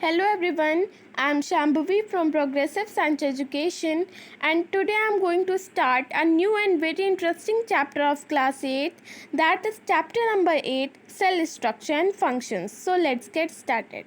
Hello everyone, I am Shambhavi from Progressive Science Education and today I am going to start a new and very interesting chapter of class 8, that is chapter number 8, cell structure and functions. So let's get started.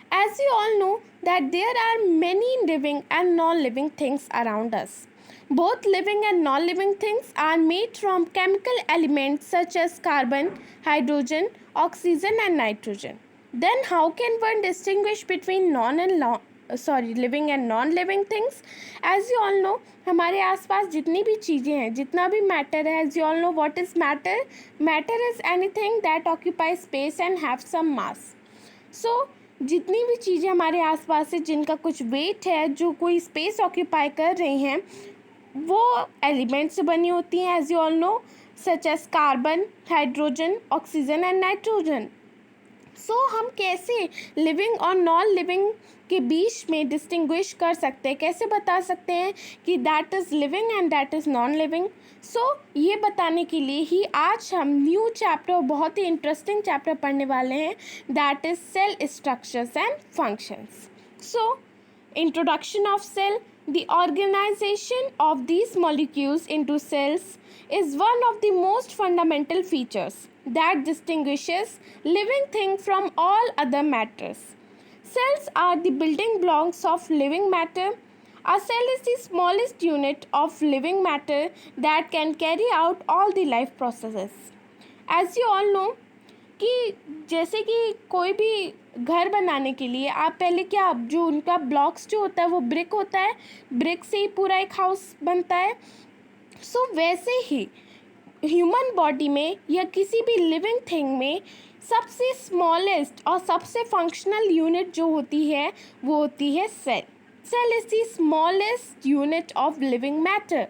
As you all know that there are many living and non-living things around us. Both living and non-living things are made from chemical elements such as carbon, hydrogen, oxygen and nitrogen. Then how can one distinguish between living and non-living things? As you all know, हमारे आसपास जितनी भी चीज़ें हैं, जितना भी matter है, as you all know what is matter? Matter is anything that occupies space and have some mass. So जितनी भी चीज़ें हमारे आसपास है जिनका कुछ वेट है, जो कोई स्पेस ऑक्यूपाई कर रही हैं, वो एलिमेंट से बनी होती हैं as you all know, such as carbon, hydrogen, oxygen and nitrogen. So हम कैसे लिविंग और नॉन लिविंग के बीच में डिस्टिंग्विश कर सकते हैं, कैसे बता सकते हैं कि that is living and that is non living. So ये बताने के लिए ही आज हम न्यू चैप्टर, बहुत ही इंटरेस्टिंग चैप्टर पढ़ने वाले हैं, that is cell structures and functions. So introduction of cell. The organization of these molecules into cells is one of the most fundamental features that distinguishes living thing from all other matters. Cells are the building blocks of living matter. A cell is the smallest unit of living matter that can carry out all the life processes. As you all know कि जैसे कि कोई भी घर बनाने के लिए आप पहले क्या, जो उनका ब्लॉक्स जो होता है वो ब्रिक होता है, ब्रिक से ही पूरा एक हाउस बनता है. सो वैसे ही ह्यूमन बॉडी में या किसी भी लिविंग थिंग में सबसे स्मॉलेस्ट और सबसे फंक्शनल यूनिट जो होती है वो होती है cell. Cell is the smallest unit of living matter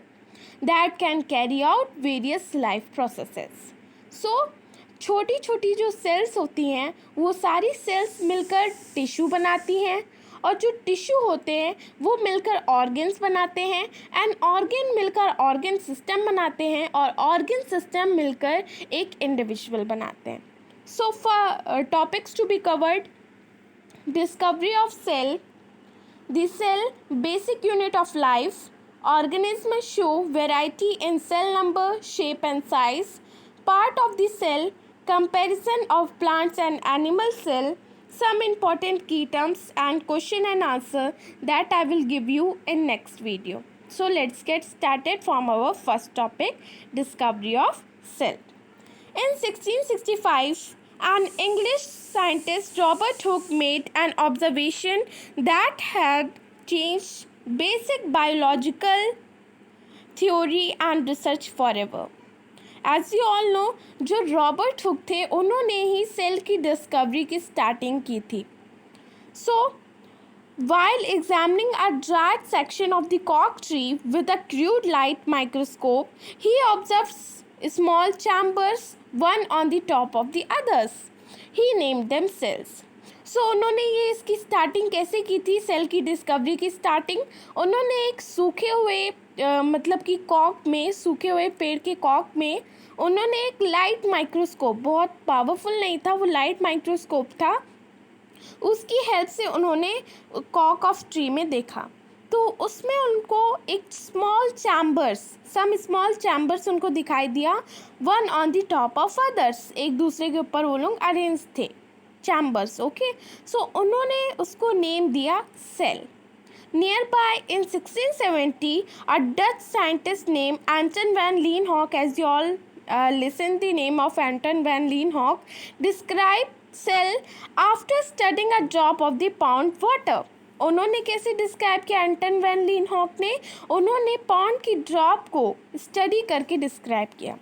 that can carry out various life processes. So छोटी छोटी जो सेल्स होती हैं वो सारी सेल्स मिलकर टिश्यू बनाती हैं, और जो टिश्यू होते हैं वो मिलकर ऑर्गन्स बनाते हैं, एंड ऑर्गन मिलकर ऑर्गन सिस्टम बनाते हैं, और ऑर्गन सिस्टम मिलकर एक इंडिविजुअल बनाते हैं. So for topics to be covered: discovery of cell, the cell basic unit of life, organism show variety in cell number, shape and size, part of the cell, comparison of plants and animal cell, some important key terms and question and answer that I will give you in next video. So let's get started from our first topic, discovery of cell. In 1665, an English scientist Robert Hooke made an observation that had changed basic biological theory and research forever. As you all know, जो Robert Hooke थे उन्होंने ही cell की discovery की starting की थी. So while examining a dried section of the कॉक tree with a crude light microscope, he observes small chambers one on the top of the others. He named them cells. So उन्होंने ये इसकी starting कैसे की थी, cell की discovery की starting? उन्होंने एक सूखे हुए मतलब कि कॉक में, सूखे हुए पेड़ के कॉक में उन्होंने एक लाइट माइक्रोस्कोप, बहुत पावरफुल नहीं था वो, लाइट माइक्रोस्कोप था, उसकी हेल्प से उन्होंने कॉक ऑफ ट्री में देखा. तो उसमें उनको एक सम स्मॉल चैम्बर्स उनको दिखाई दिया, one on the top of others, एक दूसरे के ऊपर वो लोग अरेंज थे चैम्बर्स. ओके, सो उन्होंने उसको नेम दिया cell. Nearby in 1670, a Dutch scientist named Anton van Leeuwenhoek, as you all listen the name of Anton van Leeuwenhoek, described cell after studying a drop of the pond water. उन्होंने कैसे describe किया एंटन van लीनहॉक ने? उन्होंने pond की drop को study करके describe किया.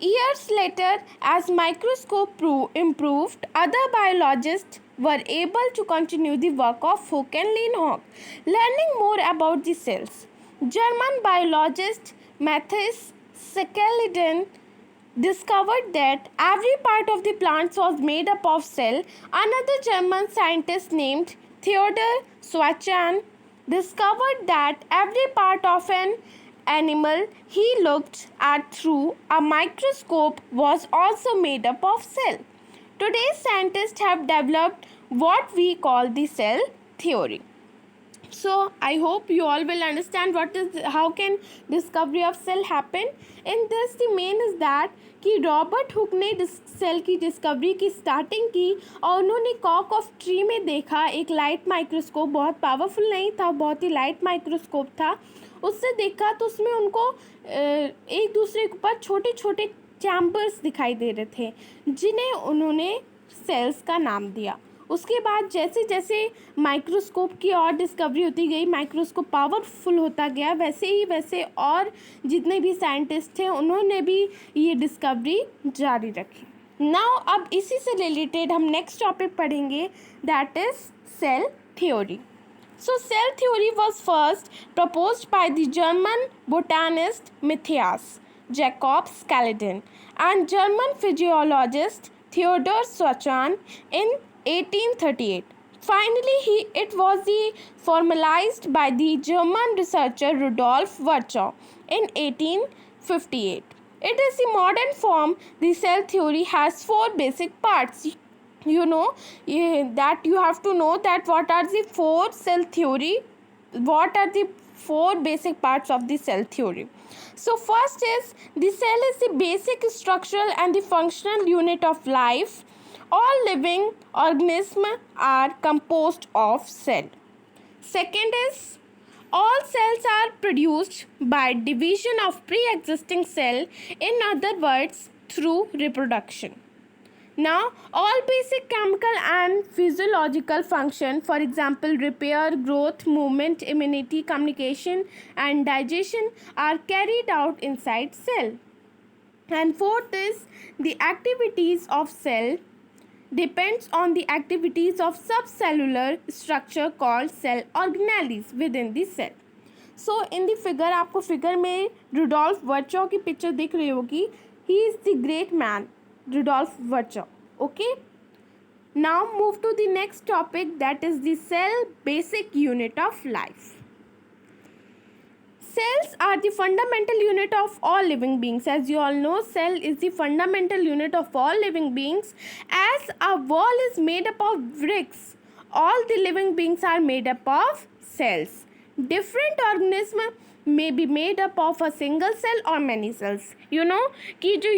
Years later, as microscope improved, other biologists were able to continue the work of Hooke and Leeuwenhoek, learning more about the cells. German biologist Matthias Skeldin discovered that every part of the plants was made up of cell. Another German scientist named Theodor Schwarzschild discovered that every part of an animal he looked at through a microscope was also made up of cell. Today's scientists have developed what we call the cell theory. So I hope you all will understand how can discovery of cell happen. In this the main is that कि Robert Hooke ने cell की discovery की starting की और उन्होंने Kock of tree में देखा एक लाइट माइक्रोस्कोप, बहुत पावरफुल नहीं था, बहुत ही लाइट माइक्रोस्कोप था, उससे देखा तो उसमें उनको एक दूसरे के ऊपर छोटे छोटे चैम्बर्स दिखाई दे रहे थे जिन्हें उन्होंने सेल्स का नाम दिया. उसके बाद जैसे जैसे माइक्रोस्कोप की और डिस्कवरी होती गई, माइक्रोस्कोप पावरफुल होता गया, वैसे और जितने भी साइंटिस्ट थे उन्होंने भी ये डिस्कवरी जारी रखी. नाउ अब इसी से रिलेटेड हम नेक्स्ट टॉपिक पढ़ेंगे, that is cell theory. So cell theory was first proposed by the German botanist Matthias Jakob Schalden and German physiologist Theodor Schwann in 1838. Finally, it was formalized by the German researcher Rudolf Virchow in 1858. It is the modern form. The cell theory has four basic parts. You know that you have to know that what are the four cell theory, what are the four basic parts of the cell theory. So first is the cell is the basic structural and the functional unit of life. All living organisms are composed of cell. Second is all cells are produced by division of pre-existing cell, in other words through reproduction. Now, all basic chemical and physiological function, for example, repair, growth, movement, immunity, communication, and digestion, are carried out inside cell. And fourth is the activities of cell depends on the activities of subcellular structure called cell organelles within the cell. So, in the figure, आपको figure में Rudolf वर्चो की picture दिख रही होगी. He is the great man, Rudolf Virchow. Okay. Now move to the next topic, that is the cell basic unit of life. Cells are the fundamental unit of all living beings. As you all know, cell is the fundamental unit of all living beings. As a wall is made up of bricks, all the living beings are made up of cells. Different organisms may be made up of a single cell or many cells. You know कि जो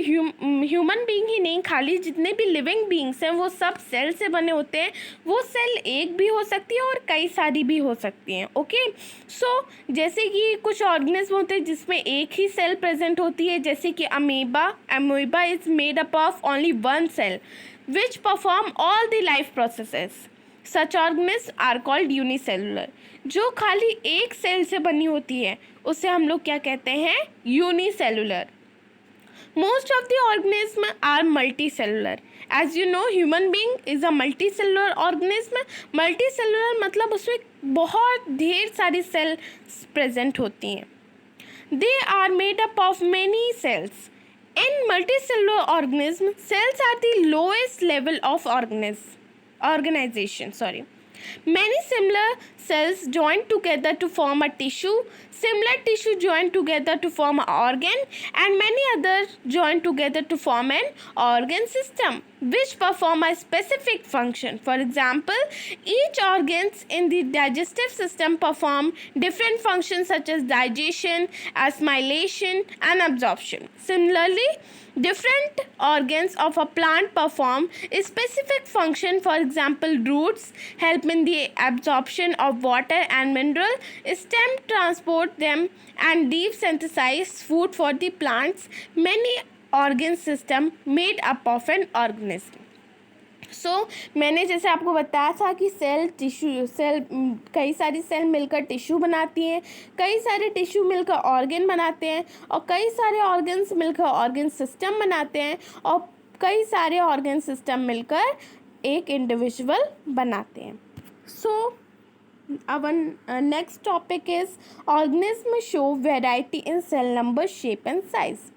human being ही नहीं, खाली जितने भी living beings हैं वो सब cell से बने होते हैं. वो सेल एक भी हो सकती है और कई सारी भी हो सकती हैं. ओके. सो जैसे कि कुछ ऑर्गेनिज्म होते हैं जिसमें एक ही सेल प्रेजेंट होती है, जैसे कि amoeba is made up of only one cell which perform all the life processes. Such organism are called unicellular. जो खाली एक सेल से बनी होती है उसे हम लोग क्या कहते हैं, unicellular. Most of the organism are multicellular. As you know, human being is a multicellular organism. Multicellular मतलब उसमें बहुत ढेर सारी सेल्स प्रेजेंट होती हैं. They are made up of many cells. In multicellular organism cells are the lowest level of organization. Many similar cells join together to form a tissue, similar tissue join together to form an organ, and many others join together to form an organ system which perform a specific function. For example, each organs in the digestive system perform different functions such as digestion, assimilation, and absorption. Similarly, different organs of a plant perform a specific function. For example, roots help in the absorption of water and mineral, stem transport them, and leaves synthesize food for the plants. Many organ system made up of an organism. मैंने जैसे आपको बताया था कि कई सारी cell मिलकर tissue बनाती हैं, कई सारे टिश्यू मिलकर ऑर्गन बनाते हैं, और कई सारे ऑर्गन्स मिलकर ऑर्गन सिस्टम बनाते हैं, और कई सारे ऑर्गन सिस्टम मिलकर एक इंडिविजुअल बनाते हैं. our next topic is organism show variety in cell number, shape and size.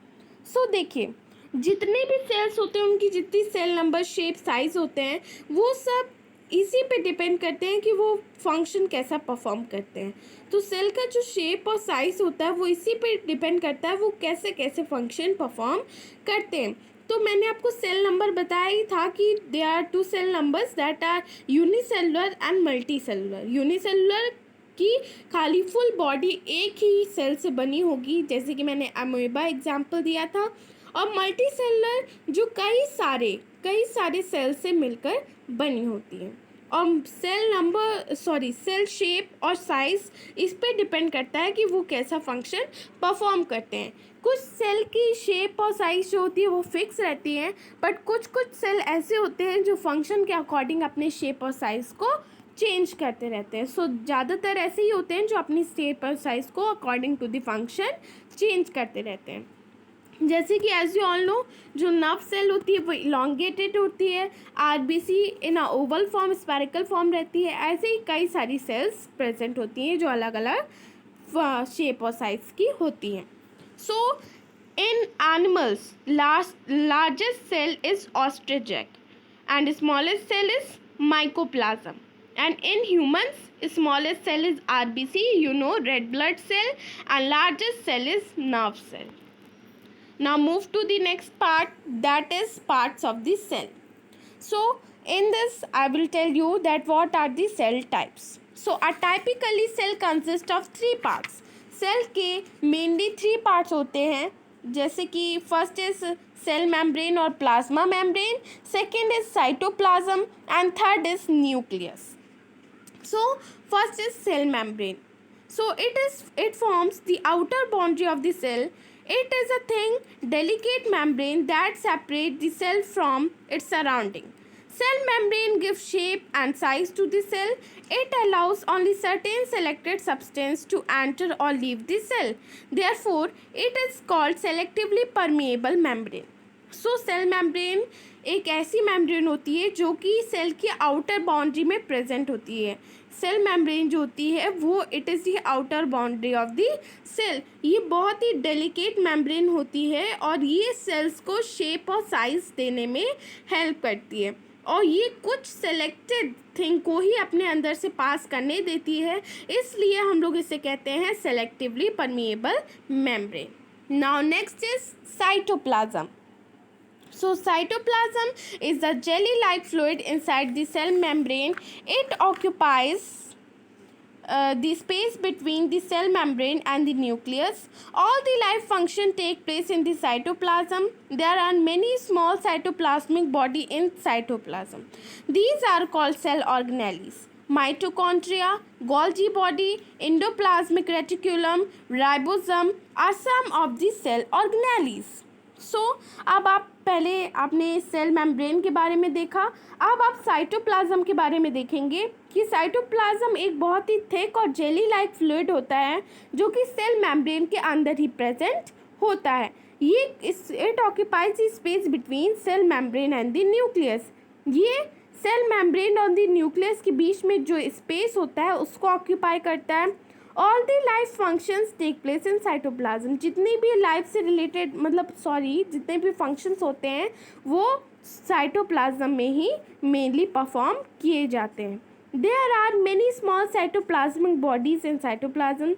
देखिए, जितने भी सेल्स होते हैं उनकी जितनी सेल नंबर, शेप, साइज होते हैं वो सब इसी पे डिपेंड करते हैं कि वो फंक्शन कैसा परफॉर्म करते हैं. तो सेल का जो शेप और साइज होता है वो इसी पे डिपेंड करता है वो कैसे कैसे फंक्शन परफॉर्म करते हैं. तो मैंने आपको सेल नंबर बताया ही था कि they are two cell numbers that are unicellular and multicellular. Unicellular की खाली फुल बॉडी एक ही सेल से बनी होगी, जैसे कि मैंने अमीबा एग्जाम्पल दिया था, और मल्टी सेलुलर जो कई सारे सेल से मिलकर बनी होती है। और सेल शेप और साइज इस पे डिपेंड करता है कि वो कैसा फंक्शन परफॉर्म करते हैं। कुछ सेल की शेप और साइज जो होती है वो फिक्स रहती है, बट कुछ सेल ऐसे होते हैं जो फंक्शन के अकॉर्डिंग अपने शेप और साइज़ को चेंज करते रहते हैं। सो ज़्यादातर ऐसे ही होते हैं जो अपनी शेप और साइज़ को according to the function change करते रहते हैं। जैसे कि एज यू ऑल नो, जो नर्व सेल होती है वो इलोंगेटेड होती है, RBC in a oval form, spherical form रहती है। ऐसे ही कई सारी सेल्स प्रेजेंट होती हैं जो अलग अलग शेप और साइज की होती हैं। So in animals largest cell is ostrich egg and smallest cell is mycoplasm, and in humans smallest cell is RBC, you know, red blood cell, and largest cell is nerve cell. Now move to the next part, that is parts of the cell. So in this I will tell you that what are the cell types. So a typically cell consists of three parts. Cell के mainly three parts होते हैं, जैसे कि first is cell membrane और plasma membrane, second is cytoplasm and third is nucleus. So first is cell membrane. So it forms the outer boundary of the cell. It is a thin, delicate membrane that separates the cell from its surrounding. Cell membrane gives shape and size to the cell. It allows only certain selected substance to enter or leave the cell. Therefore, it is called selectively permeable membrane. So cell membrane एक ऐसी membrane होती है जो कि cell की outer boundary में present होती है. सेल मेम्ब्रेन जो होती है वो it is the outer boundary of the cell. ये बहुत ही डेलिकेट मेम्ब्रेन होती है और ये सेल्स को शेप और साइज देने में हेल्प करती है, और ये कुछ सेलेक्टेड थिंग को ही अपने अंदर से पास करने देती है, इसलिए हम लोग इसे कहते हैं selectively permeable membrane. Now next is cytoplasm. So cytoplasm is the jelly-like fluid inside the cell membrane. It occupies the space between the cell membrane and the nucleus. All the life function take place in the cytoplasm. There are many small cytoplasmic body in cytoplasm. These are called cell organelles. Mitochondria, Golgi body, endoplasmic reticulum, ribosome are some of the cell organelles. अब आप पहले आपने cell membrane के बारे में देखा, अब आप साइटोप्लाज्म के बारे में देखेंगे कि साइटोप्लाज्म एक बहुत ही थिक और जेली लाइक फ्लूइड होता है जो कि सेल मेम्ब्रेन के अंदर ही प्रेजेंट होता है. It occupies the space between cell membrane and the nucleus. ये सेल मेम्ब्रेन और द न्यूक्लियस के बीच में जो स्पेस होता है उसको ऑक्यूपाई करता है. All the life functions take place in cytoplasm. जितनी भी लाइफ से रिलेटेड जितने भी फंक्शंस होते हैं वो साइटोप्लाज्म में ही मेनली परफॉर्म किए जाते हैं. There are many small cytoplasmic bodies in cytoplasm.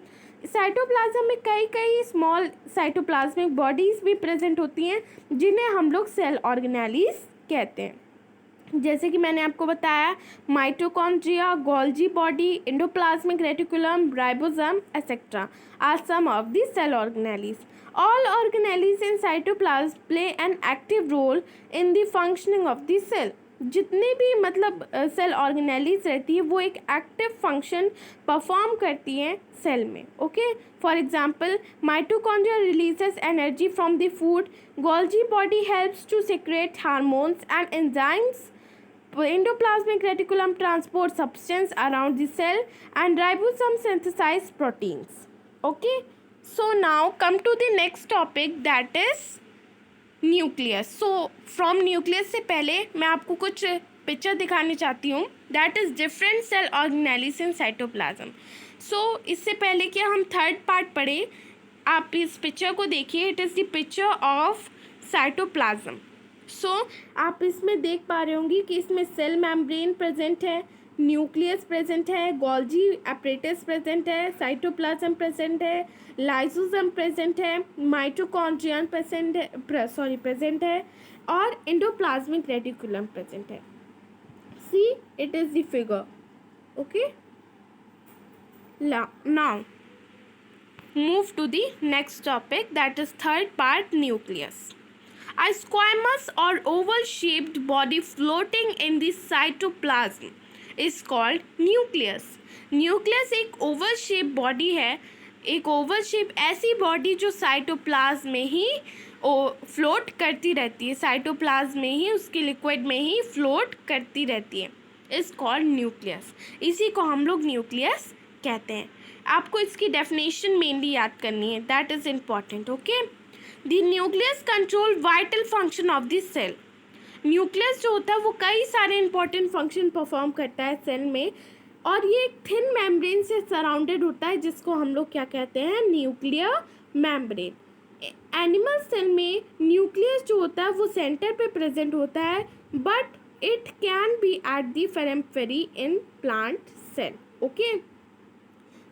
Cytoplasm में कई स्मॉल साइटोप्लाज्मिक बॉडीज भी प्रेजेंट होती हैं जिन्हें हम लोग सेल ऑर्गेनेलीज कहते हैं. जैसे कि मैंने आपको बताया, mitochondria, Golgi body, endoplasmic reticulum, ribosome etcetera are some of the cell organelles. All organelles in cytoplasm play an active role in the functioning of the cell. जितने भी सेल ऑर्गेनेलीज रहती है वो एक एक्टिव फंक्शन परफॉर्म करती हैं cell में. Okay, for example mitochondria releases energy from the food, Golgi body helps to secrete hormones and enzymes, endoplasmic reticulum transport substance around the cell, and ribosome synthesize proteins. Okay, so now come to the next topic, that is nucleus. So from nucleus से पहले मैं आपको कुछ picture दिखाने चाहती हूँ, that is different cell organelles in cytoplasm. So इससे पहले कि हम थर्ड पार्ट पढ़े, आप इस पिक्चर को देखिए. It is the picture of cytoplasm. आप इसमें देख पा रहे होंगे कि इसमें सेल मेम्ब्रेन प्रेजेंट है, न्यूक्लियस प्रेजेंट है, गोल्जी एपरेटस प्रेजेंट है, साइटोप्लाज्म प्रेजेंट है, लाइसोसोम प्रेजेंट है, माइटोकॉन्ड्रिया प्रेजेंट है, और एंडोप्लाज्मिक रेटिकुलम प्रेजेंट है. See, it is the figure. Okay. Now move to the next topic, that is third part, nucleus. A squamous or oval shaped body floating in the cytoplasm is called nucleus. Nucleus एक Oval shape body है. एक Oval shape ऐसी body जो cytoplasm में ही float करती रहती है, cytoplasm में ही, उसके लिक्विड में ही फ्लोट करती रहती है, इज कॉल्ड न्यूक्लियस. इसी को हम लोग न्यूक्लियस कहते हैं. आपको इसकी डेफिनेशन मेनली याद करनी है, that is important. Okay. The nucleus control vital function of the cell. Nucleus जो होता है वो कई सारे इंपॉर्टेंट फंक्शन परफॉर्म करता है सेल में, और ये एक थिन मेम्ब्रेन से सराउंडेड होता है जिसको हम लोग क्या कहते हैं, न्यूक्लियर मेम्ब्रेन. एनिमल सेल में न्यूक्लियस जो होता है वो सेंटर पे प्रेजेंट होता है, but it can be at the periphery in plant cell. Okay.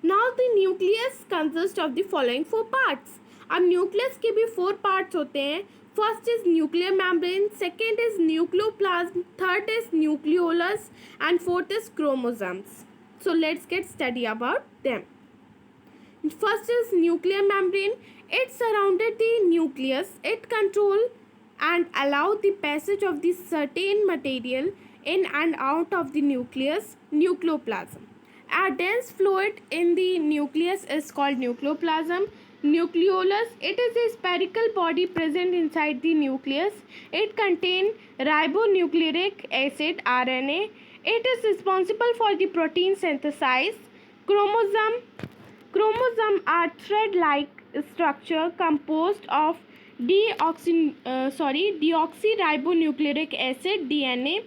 Now the nucleus consist of the following 4 parts. अब न्यूक्लियस के भी 4 पार्ट्स होते हैं. First is nuclear membrane, second is nucleoplasm, third is nucleolus, and fourth is chromosomes. So let's get study about them. First is nuclear membrane. It surrounded the nucleus. It control and allow the passage of the certain material in and out of the nucleus, nucleoplasm. A dense fluid in the nucleus is called nucleoplasm. Nucleolus, it is a spherical body present inside the nucleus. It contains ribonucleic acid, RNA. It is responsible for the protein synthesis. Chromosome are thread-like structure composed of deoxyribonucleic acid, DNA.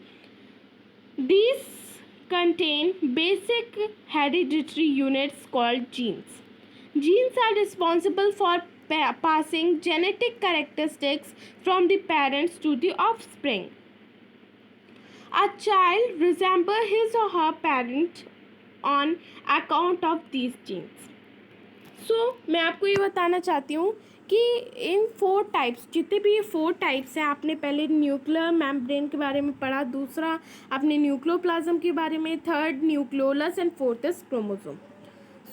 These contain basic hereditary units called genes. Genes are responsible for passing genetic characteristics from the parents to the offspring. A child resembles his or her parent on account of these genes. So, मैं आपको ये बताना चाहती हूँ कि इन 4 types, जितने भी ये 4 टाइप्स हैं, आपने पहले न्यूक्लियर मेम्ब्रेन के बारे में पढ़ा, दूसरा आपने न्यूक्लियोप्लाज्म के बारे में, third nucleolus, and fourth is chromosome.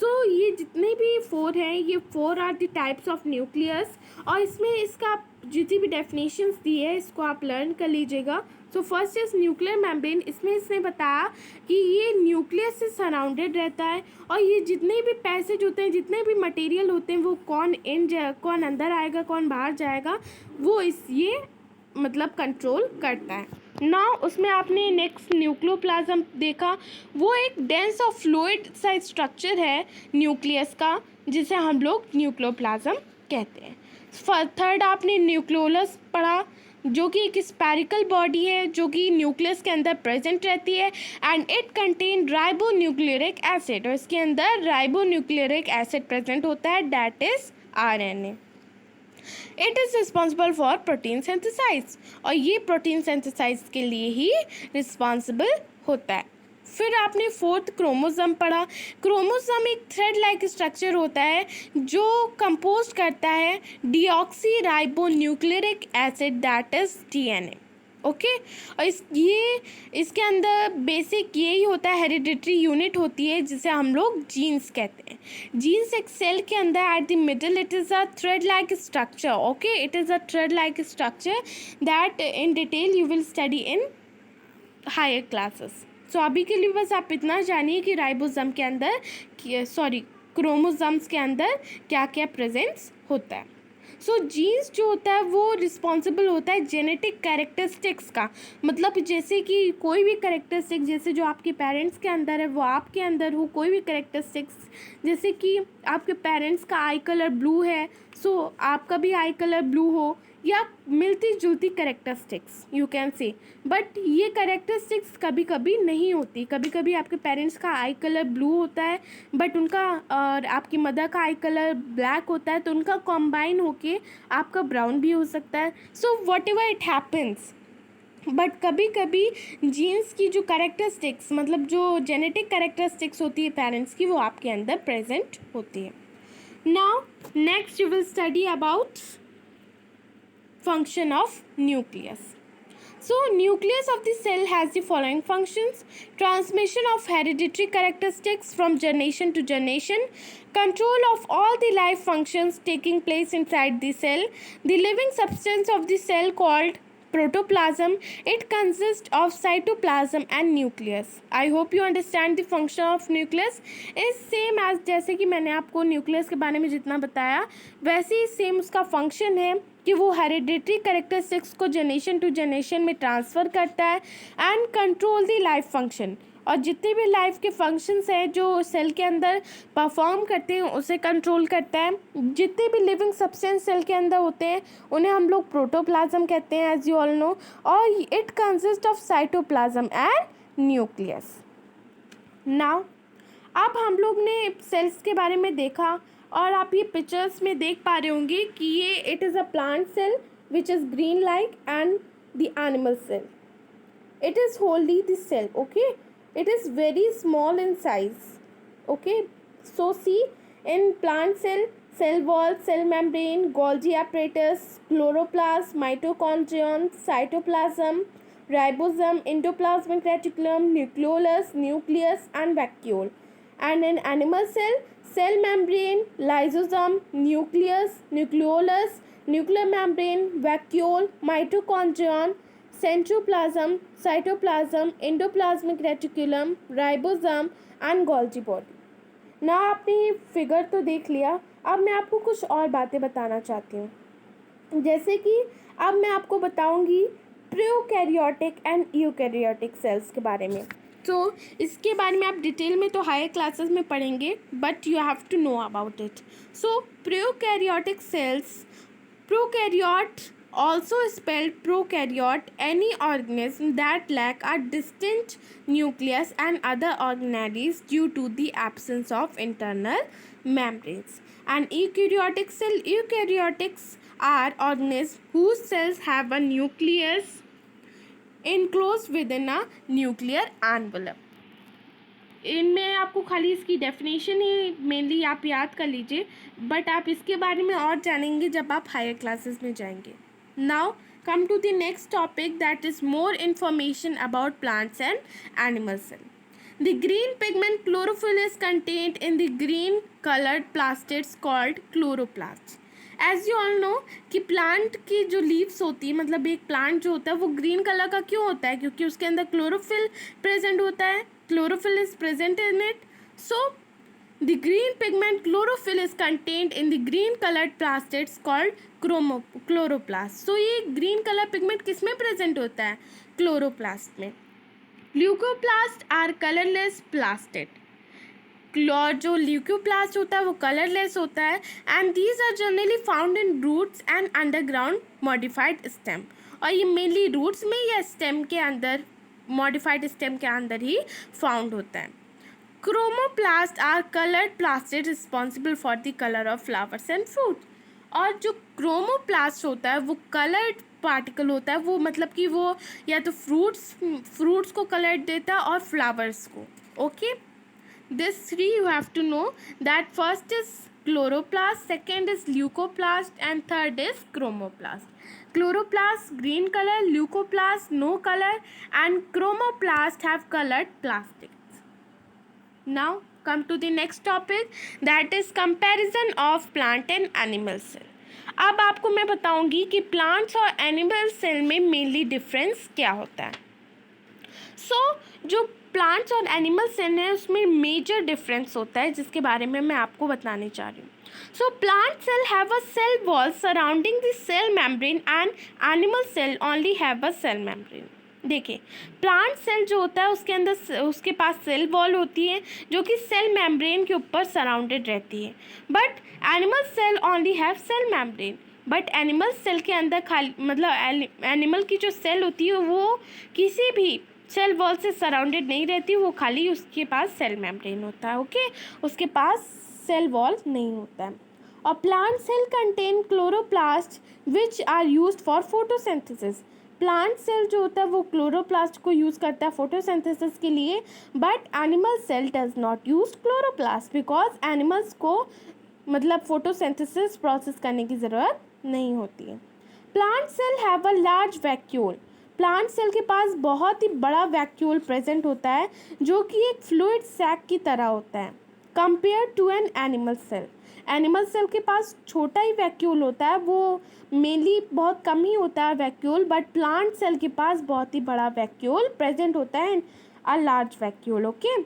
So ये जितने भी 4 हैं, ये 4 are the types of nucleus, और इसमें इसका जितनी भी डेफिनेशंस दी है इसको आप लर्न कर लीजिएगा. So first is nuclear membrane. इसमें इसने बताया कि ये न्यूक्लियस से सराउंडेड रहता है, और ये जितने भी पैसेज होते हैं, जितने भी मटेरियल होते हैं, वो कौन अंदर आएगा, कौन बाहर जाएगा, वो ये मतलब कंट्रोल करता है. नाउ उसमें आपने नेक्स्ट न्यूक्लियोप्लाज्म देखा. वो एक डेंस और फ्लूइड सा स्ट्रक्चर है न्यूक्लियस का, जिसे हम लोग न्यूक्लियोप्लाज्म कहते हैं. थर्ड आपने न्यूक्लियोलस पढ़ा, जो कि एक स्पेरिकल बॉडी है जो कि न्यूक्लियस के अंदर प्रेजेंट रहती है, and it contain ribonucleic acid, और इसके अंदर राइबोन्यूक्लियरिक एसिड प्रेजेंट होता है, that is RNA. It is responsible for protein synthesize, और ये प्रोटीन सिंथेसाइज के लिए ही रिस्पॉन्सिबल होता है. फिर आपने फोर्थ क्रोमोसोम पढ़ा. क्रोमोसोम एक थ्रेड लाइक स्ट्रक्चर होता है जो कंपोज करता है deoxyribonucleic acid, that is DNA. Okay. और इसके अंदर बेसिक यही होता है, हेरिडिटरी यूनिट होती है जिसे हम लोग जीन्स कहते हैं. जीन्स एक सेल के अंदर at the middle it is a thread like structure. Okay, it is a thread like structure that in detail you will study in higher classes. So अभी के लिए बस आप इतना जानिए कि राइबोसोम के अंदर, क्रोमोसोम्स के अंदर क्या क्या प्रेजेंस होता है. सो जीन्स जो होता है वो रिस्पॉन्सिबल होता है जेनेटिक कैरेक्टरिस्टिक्स का. मतलब जैसे कि कोई भी कैरेक्टरिस्टिक, जैसे जो आपके पेरेंट्स के अंदर है वो आपके अंदर हो. कोई भी कैरेक्टरिस्टिक्स, जैसे कि आपके पेरेंट्स का आई कलर ब्लू है, सो आपका भी आई कलर ब्लू हो, या मिलती जुलती characteristics you can say. But ये कैरेक्टरिस्टिक्स कभी कभी नहीं होती. कभी कभी आपके पेरेंट्स का आई कलर ब्लू होता है, बट उनका और आपकी मदर का आई कलर ब्लैक होता है, तो उनका कॉम्बाइन होके आपका ब्राउन भी हो सकता है. So what ever it happens, but कभी कभी जीन्स की जो कैरेक्टरिस्टिक्स, मतलब जो जेनेटिक कैरेक्टरिस्टिक्स होती है पेरेंट्स की, वो आपके अंदर प्रेजेंट होती है. Now next you will study about function of nucleus. So nucleus of the cell has the following functions: transmission of hereditary characteristics from generation to generation, control of all the life functions taking place inside the cell, the living substance of the cell called protoplasm. It consists of cytoplasm and nucleus. I hope you understand the function of nucleus is same as, जैसे कि मैंने आपको nucleus के बारे में जितना बताया वैसे ही सेम उसका फंक्शन है कि वो हेरिडिटरी कैरेक्टरिस्टिक्स को जनरेशन टू जनरेशन में ट्रांसफ़र करता है and control the life function, और जितने भी लाइफ के फंक्शंस हैं जो सेल के अंदर परफॉर्म करते हैं उसे कंट्रोल करता है. जितने भी लिविंग सब्सटेंस सेल के अंदर होते हैं उन्हें हम लोग प्रोटोप्लाज्म कहते हैं एज यू ऑल नो, और it consist of cytoplasm and nucleus. Now अब हम लोग ने सेल्स के बारे में देखा और आप ये पिक्चर्स में देख पा रहे होंगे कि ये it is a plant cell which is green like and the animal cell. It is wholly the cell, okay? It is very small in size, okay? So see, in plant cell, cell wall, cell membrane, Golgi apparatus, chloroplast, mitochondrion, cytoplasm, ribosome, endoplasmic reticulum, nucleolus, nucleus and vacuole. And in animal cell, cell membrane, lysosome, nucleus, nucleolus, nuclear membrane, vacuole, mitochondrion, centroplasm, cytoplasm, endoplasmic reticulum, ribosome and Golgi body. ना आपने ये figure तो देख लिया, अब मैं आपको कुछ और बातें बताना चाहती हूँ. जैसे कि अब मैं आपको बताऊँगी प्रोकैरियोटिक एंड यूकैरियोटिक सेल्स के बारे में. तो इसके बारे में आप डिटेल में तो हायर क्लासेस में पढ़ेंगे, but you have to know about it. So prokaryotic cells, prokaryote also spelled prokaryote, any organism that lack a distinct nucleus and other organelles due to the absence of internal membranes. And eukaryotic cell, eukaryotics are organisms whose cells have a nucleus enclosed within a nuclear envelope. इनमें आपको खाली इसकी definition ही mainly आप याद कर लीजिए, but आप इसके बारे में और जानेंगे जब आप हायर क्लासेस में जाएंगे. Now come to the next topic, that is more information about plants and animal cell. The green pigment chlorophyll is contained in the green coloured plastids called chloroplast. As you all know कि plant की जो leaves होती है, मतलब एक plant जो होता है वो ग्रीन कलर का क्यों होता है? क्योंकि उसके अंदर क्लोरोफिल प्रेजेंट होता है. Chlorophyll is present in it. So the green pigment chlorophyll is contained in the green colored plastids called chloroplast. So ये green color pigment किस में present होता है? Chloroplast में. Leucoplast are colorless plastid. और जो ल्यूकोप्लास्ट होता है वो कलरलेस होता है and these are generally found in roots and underground modified stem. और ये मेनली रूट्स में या स्टेम के अंदर, मॉडिफाइड स्टेम के अंदर ही फाउंड होता है. Chromoplast are coloured plastid responsible for the colour of flowers and fruit. और जो क्रोमोप्लास्ट होता है वो कलर्ड पार्टिकल होता है, वो मतलब कि वो या तो फ्रूट्स को कलर देता है और फ्लावर्स को. Okay, this three you have to know, that first is chloroplast, second is leucoplast and third is chromoplast. Chloroplast green color, leucoplast no color and chromoplast have colored plastics. Now come to the next topic, that is comparison of plant and animal cell. अब आपको मैं बताऊंगी कि plants और animal cell में mainly difference क्या होता है. जो प्लांट्स और एनिमल सेल है उसमें मेजर डिफरेंस होता है जिसके बारे में मैं आपको बताने चाह रही हूँ. So plant cell have a cell wall surrounding the cell membrane and animal cell only have a cell membrane. देखिए, प्लांट सेल जो होता है उसके अंदर उसके पास सेल वॉल होती है जो कि सेल मेम्ब्रेन के ऊपर सराउंडेड रहती है, but animal cell only have cell membrane. But animal cell के अंदर खाली मतलब एनिमल की जो सेल होती है वो किसी भी सेल वॉल से सराउंडेड नहीं रहती, वो खाली उसके पास सेल मेम्ब्रेन होता है. ओके, उसके पास सेल वॉल नहीं होता है. और plant cell contain chloroplast which are used for photosynthesis. Plant cell जो होता है वो क्लोरोप्लास्ट को यूज़ करता है फोटोसिंथेसिस के लिए, but animal cell does not use chloroplast because animals को मतलब फोटोसिंथेसिस प्रोसेस करने की ज़रूरत नहीं होती है. Plant cell have a large vacuole, plant cell के पास बहुत ही बड़ा वैक्यूल प्रेजेंट होता है जो कि एक फ्लूइड सैक की तरह होता है compare to an animal cell. Animal cell के पास छोटा ही वैक्यूल होता है, वो मेनली बहुत कम ही होता है वैक्यूल, बट प्लांट सेल के पास बहुत ही बड़ा वैक्यूल प्रेजेंट होता है, अ लार्ज वैक्यूल। ओके,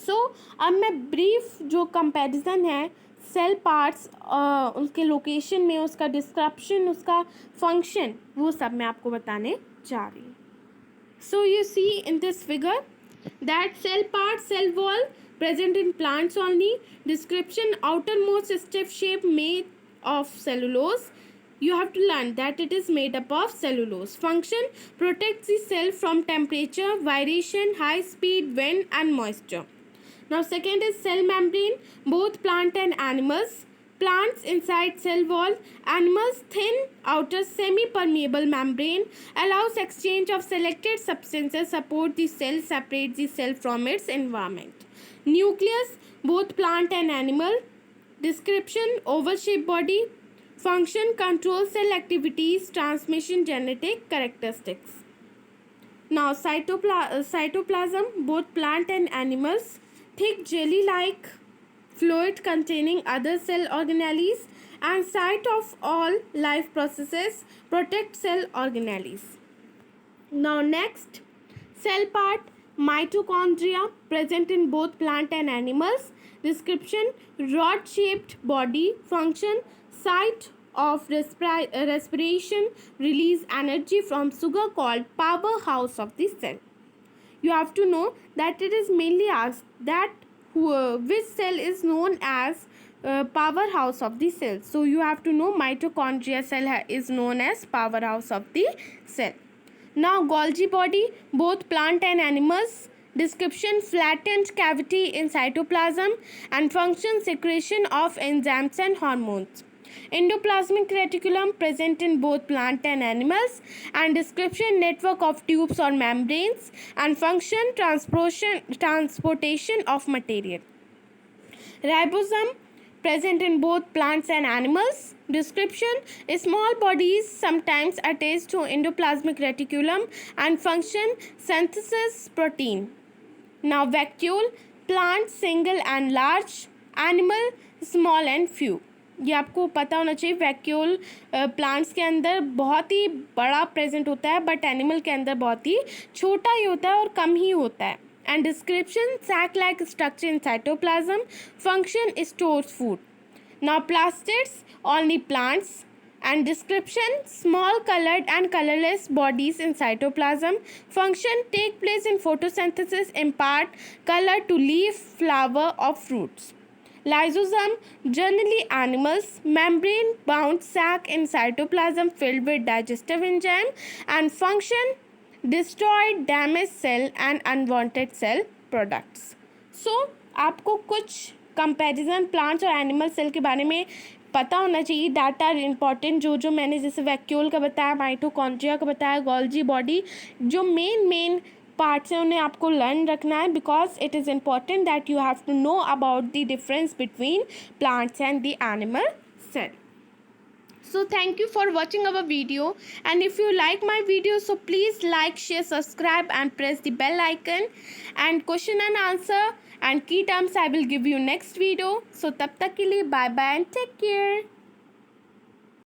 सो अब मैं ब्रीफ जो कंपैरिजन है सेल पार्ट्स, उसके लोकेशन में, उसका डिस्क्रिप्शन, उसका फंक्शन, वो सब मैं आपको बताने जा रही हूँ। So you see in this figure that cell part, cell wall present in plants only. Description: outermost stiff shape made of cellulose. You have to learn that it is made up of cellulose. Function: protects the cell from temperature variation, high speed wind and moisture. Now second is cell membrane, both plant and animals. Plants inside cell wall, animals thin outer semi-permeable membrane allows exchange of selected substances, support the cell, separate the cell from its environment. Nucleus, both plant and animal. Description: oval shaped body. Function: control cell activities, transmission, genetic characteristics. Now cytoplasm, both plant and animals. Thick jelly like fluid containing other cell organelles and site of all life processes, protect cell organelles. Now next, cell part, mitochondria, present in both plant and animals. Description: rod shaped body. Function: site of respiration, release energy from sugar called powerhouse of the cell. You have to know that it is mainly asked that which cell is known as powerhouse of the cell. So you have to know mitochondria cell is known as powerhouse of the cell. Now Golgi body, both plant and animals. Description: flattened cavity in cytoplasm and function: secretion of enzymes and hormones. Endoplasmic reticulum, present in both plant and animals. And description: network of tubes or membranes and function: transportation of material. Ribosome, present in both plants and animals. Description: small bodies sometimes attached to endoplasmic reticulum and function: synthesis protein. Now vacuole, plant single and large, animal small and few. ये आपको पता होना चाहिए, vacuole plants के अंदर बहुत ही बड़ा present होता है, बट एनिमल के अंदर बहुत ही छोटा ही होता है और कम ही होता है. And description: sac like structure in cytoplasm, function: stores food. Now plastids, only plants. And description: small colored and colorless bodies in cytoplasm, function: take place in photosynthesis, impart color to leaf, flower or fruits. Lysosome, generally animals, membrane bound sac in cytoplasm filled with digestive enzyme and function: destroy damaged cell and unwanted cell products. So आपको कुछ comparison plants और animal cell के बारे में पता होना चाहिए. Data important जो मैंने जैसे वैक्यूल का बताया, माइटोकॉन्ड्रिया का बताया, गोल्जी बॉडी, जो मेन पार्ट्स हैं उन्हें आपको लर्न रखना है, because it is important that you have to know about the difference between plants and the animal cell. So thank you for watching our video, and if you like my video, so please like, share, subscribe and press the bell icon. And question and answer and key terms I will give you next video. So tab tak ke liye bye bye and take care.